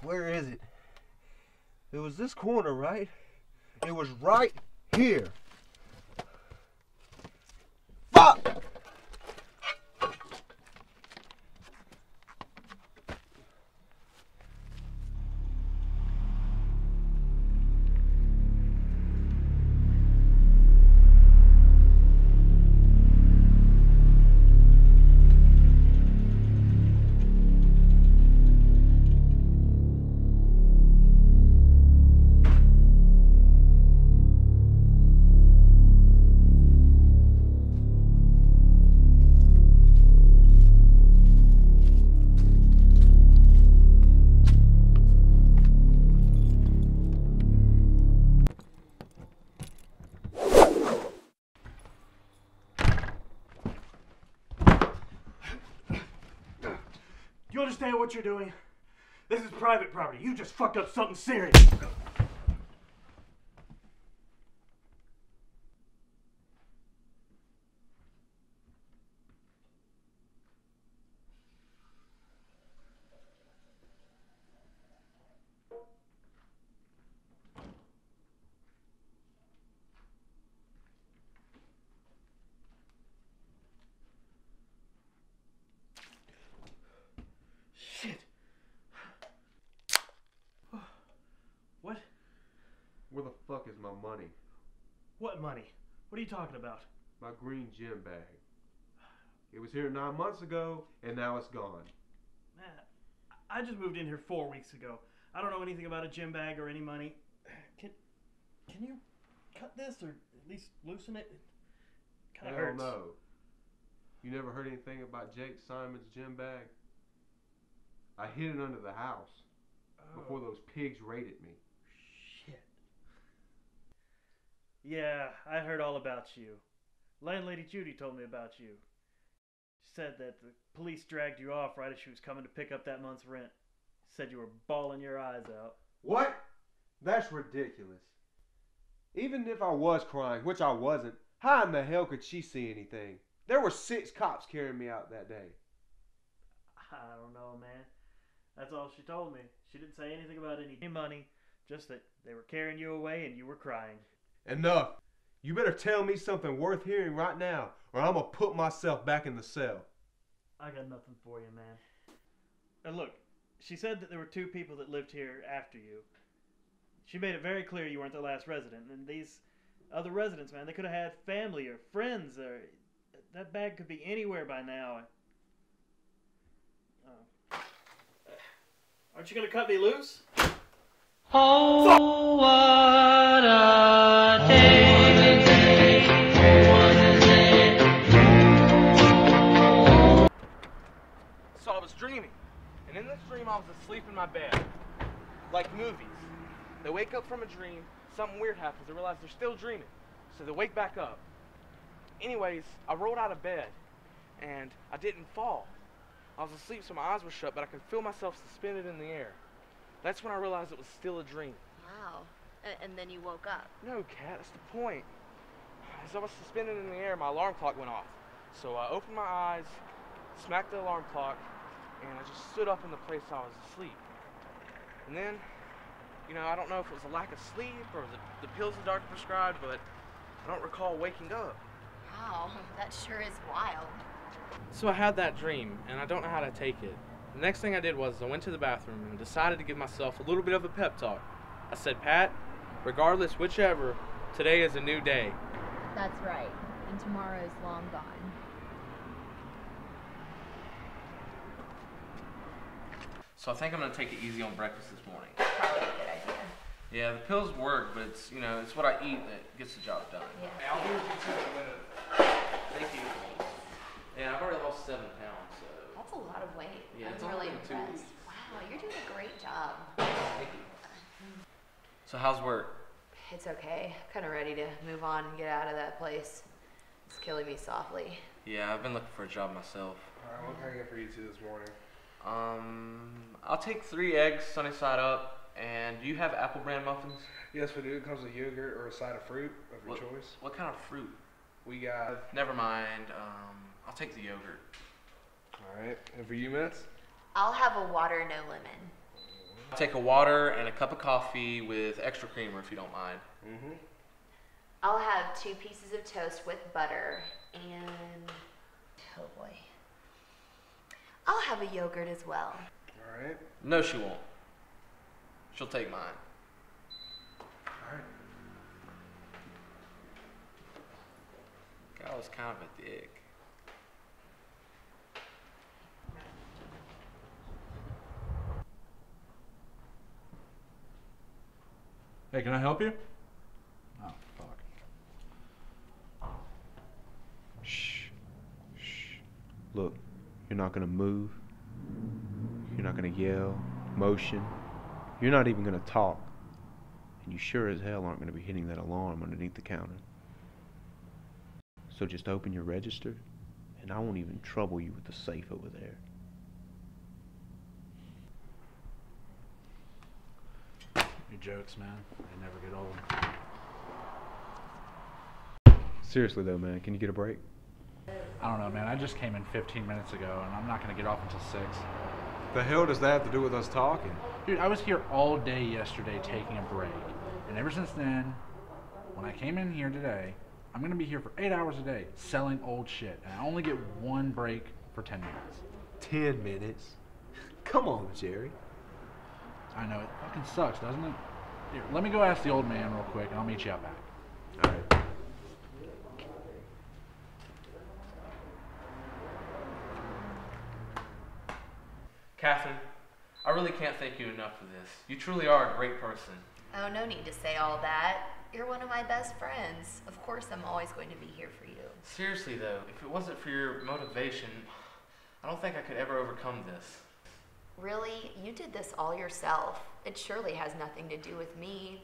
Where is it? It was this corner, right? It was right here. Fuck! You understand what you're doing? This is private property. You just fucked up something serious. Shit. What? Where the fuck is my money? What money? What are you talking about? My green gym bag. It was here 9 months ago, and now it's gone. Man, I just moved in here 4 weeks ago. I don't know anything about a gym bag or any money. Can you cut this or at least loosen it? It kind of hurts. No. You never heard anything about Jake Simon's gym bag? I hid it under the house before those pigs raided me. Shit. Yeah, I heard all about you. Landlady Judy told me about you. She said that the police dragged you off right as she was coming to pick up that month's rent. Said you were bawling your eyes out. What? That's ridiculous. Even if I was crying, which I wasn't, how in the hell could she see anything? There were 6 cops carrying me out that day. I don't know, man. That's all she told me. She didn't say anything about any money, just that they were carrying you away and you were crying. Enough. You better tell me something worth hearing right now, or I'm gonna put myself back in the cell. I got nothing for you, man. And look, she said that there were 2 people that lived here after you. She made it very clear you weren't the last resident, and these other residents, man, they could have had family or friends, or that bag could be anywhere by now. Aren't you gonna cut me loose? Oh, what a day. So I was dreaming, and in this dream I was asleep in my bed, like movies. They wake up from a dream, something weird happens, they realize they're still dreaming, so they wake back up. Anyways, I rolled out of bed, and I didn't fall. I was asleep so my eyes were shut, but I could feel myself suspended in the air. That's when I realized it was still a dream. Wow. And then you woke up. No, Kat, that's the point. As I was suspended in the air, my alarm clock went off. So I opened my eyes, smacked the alarm clock, and I just stood up in the place I was asleep. And then, you know, I don't know if it was a lack of sleep or the pills the doctor prescribed, but I don't recall waking up. Wow, that sure is wild. So I had that dream, and I don't know how to take it. The next thing I did was I went to the bathroom and decided to give myself a little bit of a pep talk. I said, Pat, regardless whichever, today is a new day. That's right, and tomorrow is long gone. So I think I'm going to take it easy on breakfast this morning. Probably a good idea. Yeah, the pills work, but it's, you know, it's what I eat that gets the job done. Yeah. I'll be with you soon in a minute. Thank you. Yeah, I've already lost 7 pounds, so. That's a lot of weight. Yeah, it's I'm only really been 2 impressed. weeks. Wow, you're doing a great job. Thank you. So how's work? It's okay. I'm kind of ready to move on and get out of that place. It's killing me softly. Yeah, I've been looking for a job myself. Alright, what can I get for you two this morning? I'll take 3 eggs, sunny side up, and do you have apple bran muffins? Yes, we do. It comes with yogurt or a side of fruit of your choice. What kind of fruit? We got... Never mind, I'll take the yogurt. Alright, and for you, Miss? I'll have a water, no lemon. I'll take a water and a cup of coffee with extra creamer if you don't mind. Mm-hmm. I'll have 2 pieces of toast with butter and, oh boy, I'll have a yogurt as well. All right. No, she won't. She'll take mine. All right. Guy was kind of a dick. Hey, can I help you? Oh, fuck. Shh. Shh. Look, you're not gonna move. You're not gonna yell, motion. You're not even gonna talk. And you sure as hell aren't gonna be hitting that alarm underneath the counter. So just open your register, and I won't even trouble you with the safe over there. Your jokes, man. They never get old. Seriously though, man, can you get a break? I don't know, man. I just came in 15 minutes ago, and I'm not going to get off until 6. The hell does that have to do with us talking? Dude, I was here all day yesterday taking a break. And ever since then, when I came in here today, I'm going to be here for 8 hours a day selling old shit. And I only get 1 break for 10 minutes. 10 minutes? Come on, Jerry. I know, it fucking sucks, doesn't it? Here, let me go ask the old man real quick, and I'll meet you out back. All right. Catherine, I really can't thank you enough for this. You truly are a great person. Oh, no need to say all that. You're one of my best friends. Of course I'm always going to be here for you. Seriously though, if it wasn't for your motivation, I don't think I could ever overcome this. Really? You did this all yourself. It surely has nothing to do with me.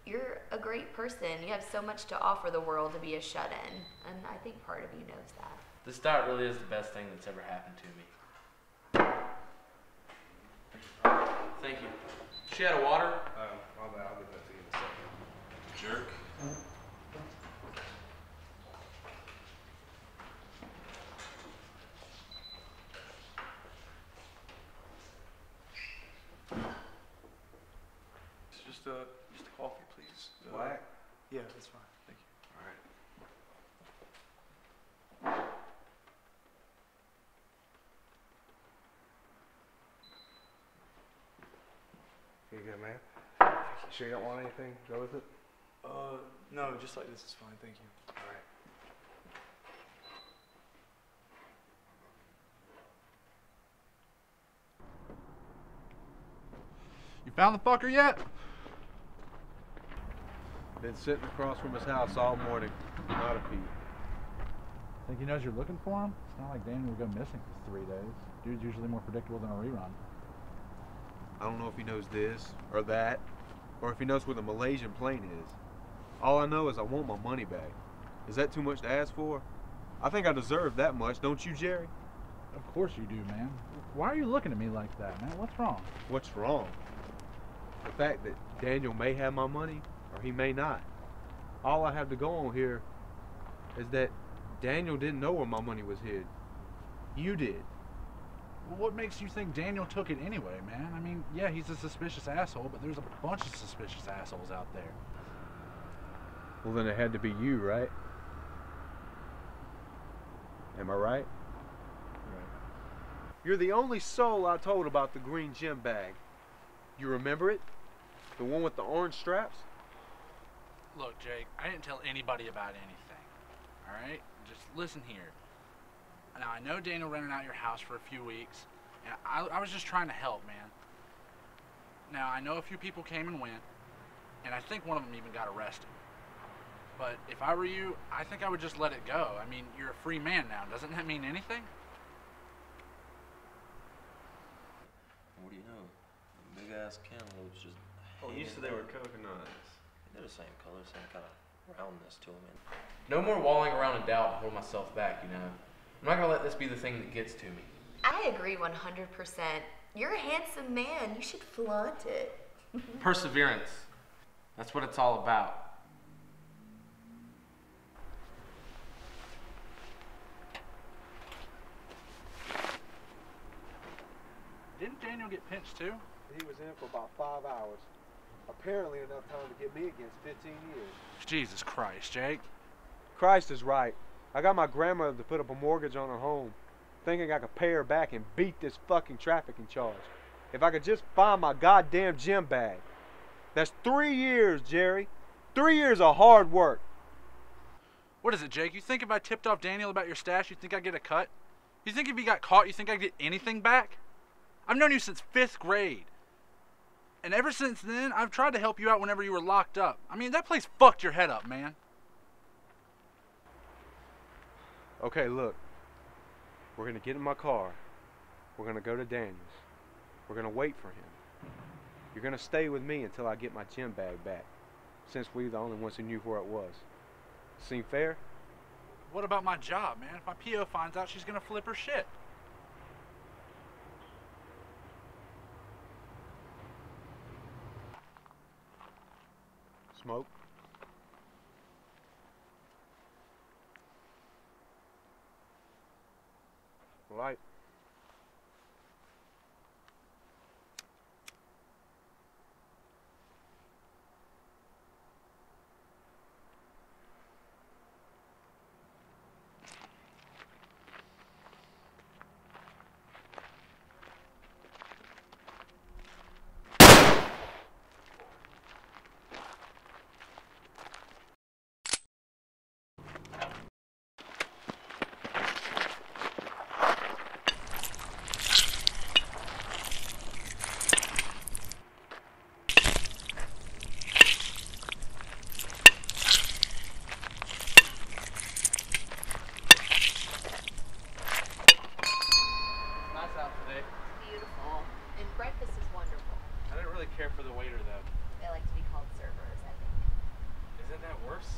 You're a great person. You have so much to offer the world to be a shut-in, and I think part of you knows that. This diet really is the best thing that's ever happened to me. Thank you. She had a water? I'll get that to you in a second. Jerk. Just a coffee, please. Black? Yeah, that's fine. Thank you. All right. You good, man? Sure you don't want anything? Go with it? No, just like this is fine, thank you. All right. You found the fucker yet? Been sitting across from his house all morning. Not a peep. Think he knows you're looking for him? It's not like Daniel will go missing for 3 days. Dude's usually more predictable than a rerun. I don't know if he knows this or that, or if he knows where the Malaysian plane is. All I know is I want my money back. Is that too much to ask for? I think I deserve that much, don't you, Jerry? Of course you do, man. Why are you looking at me like that, man? What's wrong? What's wrong? The fact that Daniel may have my money, or he may not. All I have to go on here is that Daniel didn't know where my money was hid. You did. Well, what makes you think Daniel took it anyway, man? I mean, yeah, he's a suspicious asshole, but there's a bunch of suspicious assholes out there. Well, then it had to be you, right? Am I right? Right. You're the only soul I told about the green gym bag. You remember it? The one with the orange straps? Look, Jake, I didn't tell anybody about anything, alright? Just listen here. Now, I know Daniel rented out your house for a few weeks, and I was just trying to help, man. Now, I know a few people came and went, and I think one of them even got arrested. But if I were you, I think I would just let it go. I mean, you're a free man now. Doesn't that mean anything? What do you know? Big ass cantaloupes just. Oh, you said they were coconuts. They're the same color, same kind of roundness to them. No more walling around in doubt to hold myself back, you know. I'm not gonna let this be the thing that gets to me. I agree 100%. You're a handsome man. You should flaunt it. Perseverance. That's what it's all about. Didn't Daniel get pinched too? he was in for about 5 hours. Apparently enough time to get me against 15 years. Jesus Christ, Jake. Christ is right. I got my grandmother to put up a mortgage on her home, thinking I could pay her back and beat this fucking trafficking charge. If I could just find my goddamn gym bag. That's 3 years, Jerry. 3 years of hard work. What is it, Jake? You think if I tipped off Daniel about your stash, you think I'd get a cut? You think if he got caught, you think I'd get anything back? I've known you since 5th grade. And ever since then, I've tried to help you out whenever you were locked up. I mean, that place fucked your head up, man. Okay, look. We're gonna get in my car. We're gonna go to Daniel's. We're gonna wait for him. You're gonna stay with me until I get my gym bag back, since we're the only ones who knew where it was. Seem fair? What about my job, man? If my PO finds out, she's gonna flip her shit. Smoke? Light? Beautiful. And breakfast is wonderful. I didn't really care for the waiter, though. They like to be called servers, I think. Isn't that worse?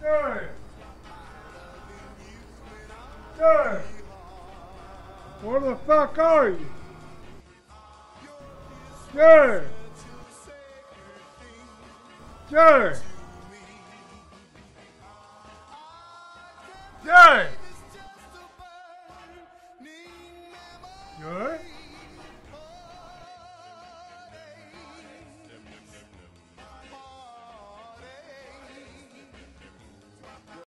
Jerry! Jerry! Where the fuck are you? Jerry! Jerry!